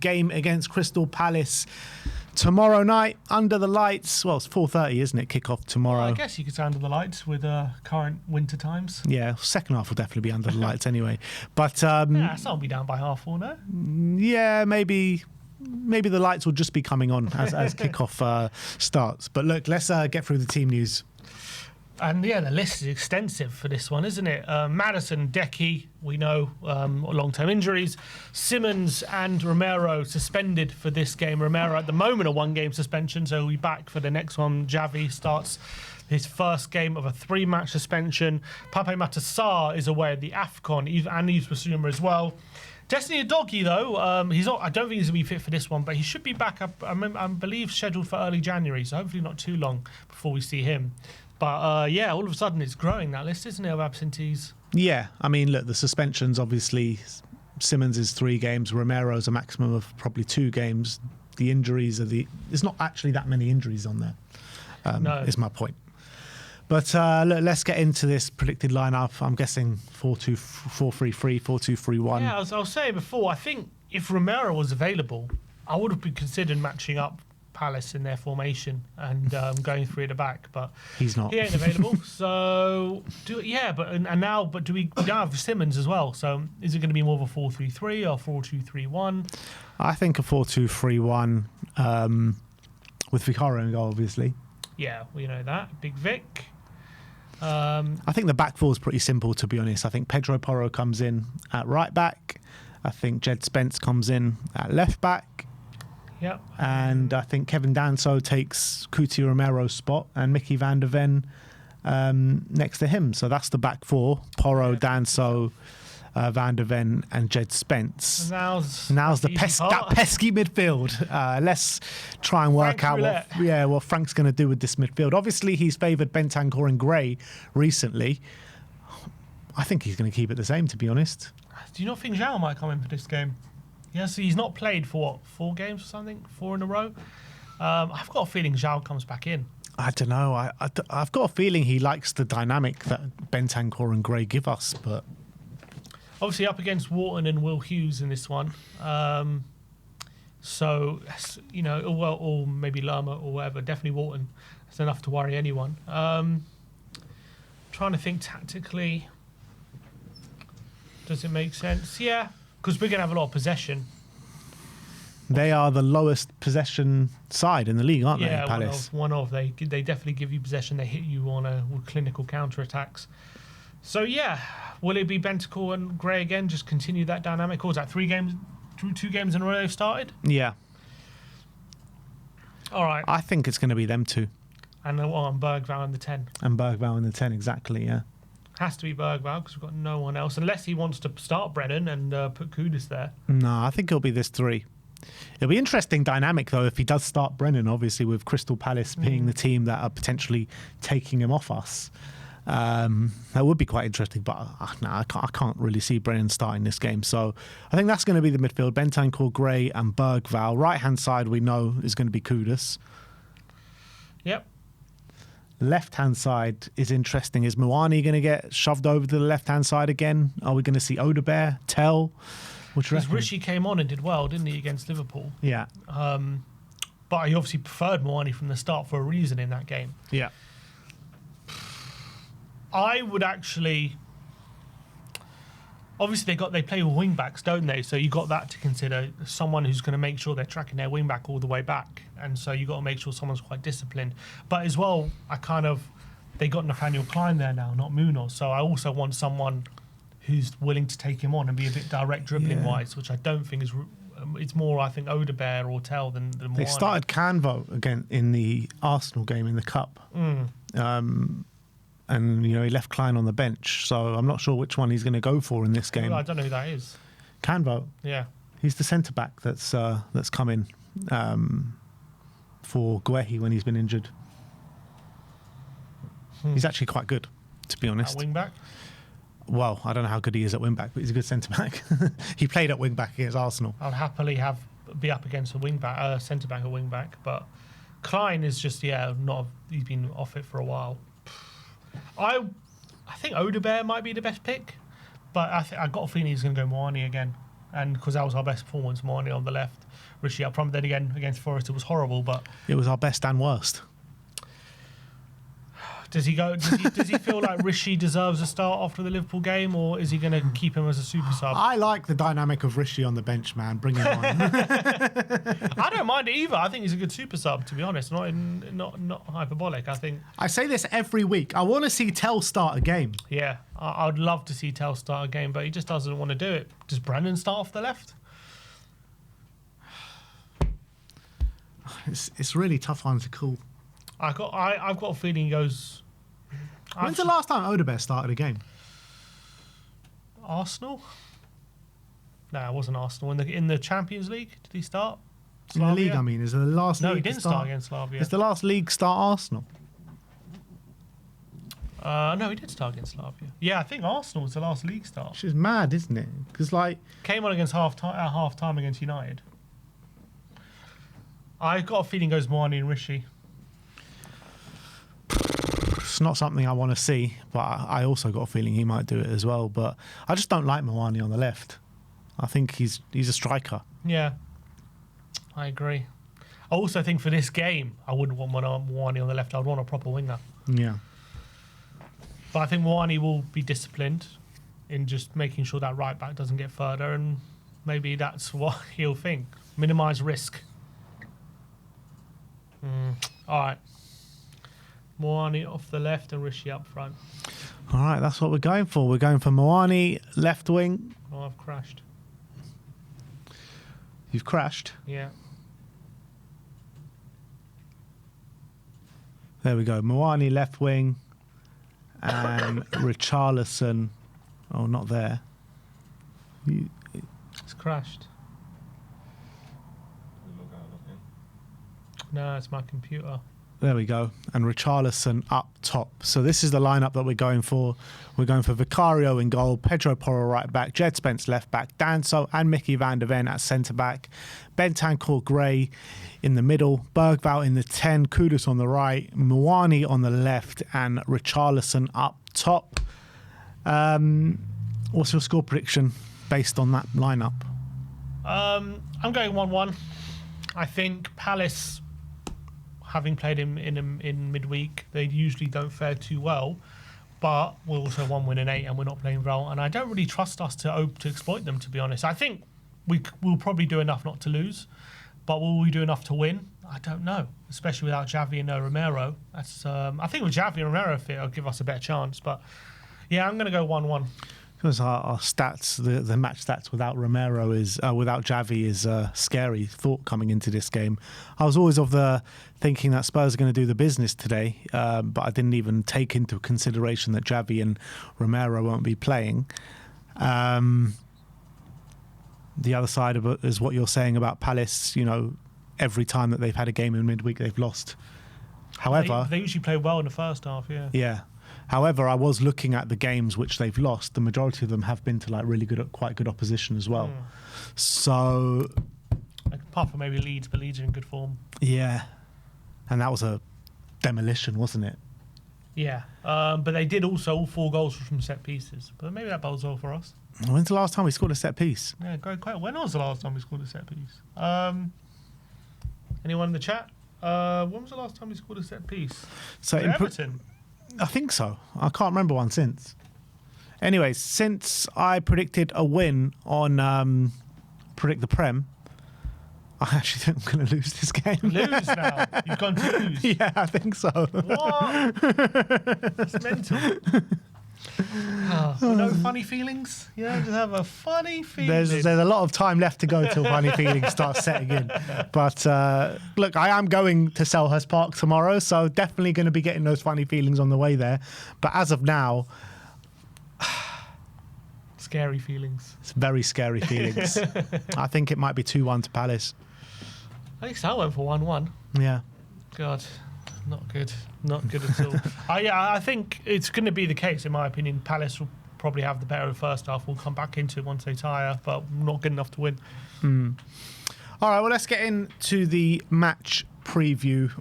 game against Crystal Palace tomorrow night under the lights. Well, it's 4:30, isn't it? Kickoff tomorrow. Well, I guess you could say under the lights with current winter times. Yeah, second half will definitely be under the lights anyway. But yeah, so I'll be down by 4:30, no? Yeah, maybe the lights will just be coming on as kickoff starts. But look, let's get through the team news. And yeah, the list is extensive for this one, isn't it? Maddison, Decky, we know, long-term injuries. Simmons and Romero suspended for this game. Romero at the moment a one-game suspension, so he'll be back for the next one. Javi starts his first game of a 3-match suspension. Pape Matar is away at the AFCON, and Yves Bissouma as well. Destiny Udogie, though, he's not. I don't think he's going to be fit for this one, but he should be back up, I believe, scheduled for early January, so hopefully not too long before we see him. But yeah, all of a sudden it's growing, that list, isn't it, of absentees? Yeah, I mean, look, the suspensions, obviously, Simmons is 3 games, Romero's a maximum of probably 2 games. The injuries are there's not actually that many injuries on there, no. Is my point. But look, let's get into this predicted lineup. I'm guessing 4-2-4-3-3, 4-2-3-1. Yeah, I was saying before, I think if Romero was available, I would have been considering matching up Palace in their formation and going through at the back, but he's not. He ain't available. So do we don't have Simmons as well? So is it going to be more of a 4-3-3 or 4-2-3-1? I think a 4-2-3-1 with Vicario in goal, obviously. Yeah, we know that. Big Vic. I think the back four is pretty simple, to be honest. I think Pedro Porro comes in at right back. I think Jed Spence comes in at left back. Yep. And I think Kevin Danso takes Cuti Romero's spot and Mickey van der Ven next to him. So that's the back four. Porro, Danso, van der Ven and Jed Spence. Now's that pesky midfield. Let's try and work out what Frank's going to do with this midfield. Obviously, he's favoured Bentancur and Gray recently. I think he's going to keep it the same, to be honest. Do you not think João might come in for this game? Yeah, so he's not played for, what, 4 games or something? 4 in a row? I've got a feeling João comes back in. I don't know. I've got a feeling he likes the dynamic that Bentancur and Gray give us, but... Obviously up against Wharton and Will Hughes in this one. So, you know, or maybe Lerma or whatever. Definitely Wharton. That's enough to worry anyone. Trying to think tactically. Does it make sense? Yeah, because we're going to have a lot of possession. They are the lowest possession side in the league, aren't they, Palace? One of. They definitely give you possession. They hit you on with clinical counter-attacks. So, yeah, will it be Bentancur and Gray again? Just continue that dynamic? Or is that 2 games in a row they've started? Yeah. All right. I think it's going to be them 2. And Bergvall in the 10. And Bergvall in the 10, exactly, yeah. Has to be Bergvall because we've got no one else. Unless he wants to start Brennan and put Kudus there. No, I think it'll be this 3. It'll be interesting dynamic, though, if he does start Brennan, obviously, with Crystal Palace being the team that are potentially taking him off us. That would be quite interesting, but I can't really see Brennan starting this game. So I think that's going to be the midfield. Bentancur, Gray and Bergvall. Right-hand side, we know, is going to be Kudus. Yep. Left-hand side is interesting. Is Muani going to get shoved over to the left-hand side again? Are we going to see Odebear, TEL? Because Rishi came on and did well, didn't he, against Liverpool? Yeah. But he obviously preferred Muani from the start for a reason in that game. Yeah. I would actually... Obviously, they play with wing-backs, don't they? So you got that to consider. Someone who's going to make sure they're tracking their wing-back all the way back. And so you got to make sure someone's quite disciplined. But as well, they got Nathaniel Klein there now, not Munoz. So I also want someone who's willing to take him on and be a bit direct dribbling-wise, which I don't think is... It's more, I think, Odebear or Tel than Muani. They started Canvo again in the Arsenal game in the Cup. And, you know, he left Klein on the bench. So I'm not sure which one he's going to go for in this game. I don't know who that is. Canvo. Yeah. He's the centre-back that's come in for Guehi when he's been injured. He's actually quite good, to be honest. At wing-back? Well, I don't know how good he is at wing-back, but he's a good centre-back. He played at wing-back against Arsenal. I'd happily be up against a wing-back, centre-back or wing-back. But Klein is just, he's been off it for a while. I think Odebear might be the best pick, but I got a feeling he's going to go Muani again. and because that was our best performance, Moani on the left, Rishi up front. Then again, against Forest, it was horrible, but It was our best and worst. does he feel like Rishi deserves a start after the Liverpool game, or is he going to keep him as a super sub? I like the dynamic of Rishi on the bench, man. Bring him on. I don't mind it either. I think he's a good super sub, to be honest. Not hyperbolic. I think. I say this every week. I want to see TEL start a game. Yeah, I would love to see TEL start a game, but he just doesn't want to do it. Does Brendan start off the left? It's really tough one to call. I've got a feeling he goes. When's the last time Odebert started a game? Arsenal? No, it wasn't Arsenal. In the Champions League, did he start? In the league, I mean. Is it the last No, league he didn't start against Slavia. Is the last league start Arsenal? No, he did start against Slavia. Yeah, I think Arsenal was the last league start. Which is mad, isn't it? Because, like... Came on against half time against United. I got a feeling goes Moani and Rishi. It's not something I want to see, but I also got a feeling he might do it as well. But I just don't like Moani on the left. I think he's a striker. Yeah, I agree. I also think for this game, I wouldn't want Moani on the left. I'd want a proper winger. Yeah. But I think Moani will be disciplined in just making sure that right back doesn't get further, and maybe that's what he'll think. Minimise risk. All right. Moani off the left and Rishi up front. All right, that's what we're going for. We're going for Moani, left wing. Oh, I've crashed. You've crashed? Yeah. There we go. Moani, left wing. And Richarlison. Oh, not there. It's crashed. No, it's my computer. There we go. And Richarlison up top. So this is the lineup that we're going for. We're going for Vicario in goal, Pedro Porro right back, Jed Spence left back, Danso and Mickey van der Ven at centre back, Bentancur Gray in the middle, Bergvall in the 10, Kudus on the right, Moani on the left, and Richarlison up top. What's your score prediction based on that lineup? I'm going 1-1. I think Palace, having played him in midweek, they usually don't fare too well. But we're also 1 win and 8, and we're not playing well. And I don't really trust us to exploit them, to be honest. I think we'll probably do enough not to lose, but will we do enough to win? I don't know, especially without Xavi and Romero. That's I think with Xavi and Romero fit, it'll give us a better chance. But yeah, I'm going to go 1-1. Because our stats, the match stats without Romero without Xavi is a scary thought coming into this game. I was always of the thinking that Spurs are going to do the business today, but I didn't even take into consideration that Xavi and Romero won't be playing. The other side of it is what you're saying about Palace. You know, every time that they've had a game in midweek, they've lost. However, they usually play well in the first half. Yeah. Yeah. However, I was looking at the games which they've lost. The majority of them have been to like really good, quite good opposition as well. So, apart from maybe Leeds, but Leeds are in good form. Yeah, and that was a demolition, wasn't it? Yeah, but they did also all 4 goals from set pieces. But maybe that bodes well for us. When's the last time we scored a set piece? Yeah, quite. When was the last time we scored a set piece? Anyone in the chat? When was the last time we scored a set piece? So Everton. I think so. I can't remember one since. Anyways, since I predicted a win on Predict the Prem, I actually think I'm going to lose this game. Lose now? You've gone to lose? Yeah, I think so. What? That's mental. No funny feelings? You know, just have a funny feeling. There's a lot of time left to go till funny feelings start setting in. But look, I am going to Selhurst Park tomorrow, so definitely going to be getting those funny feelings on the way there. But as of now, scary feelings. It's very scary feelings. I think it might be 2-1 to Palace. I think so. I went for 1-1. Yeah. God. Not good. Not good at all. I think it's going to be the case, in my opinion. Palace will probably have the better first half. We'll come back into it once they tire, but not good enough to win. All right, well, let's get into the match preview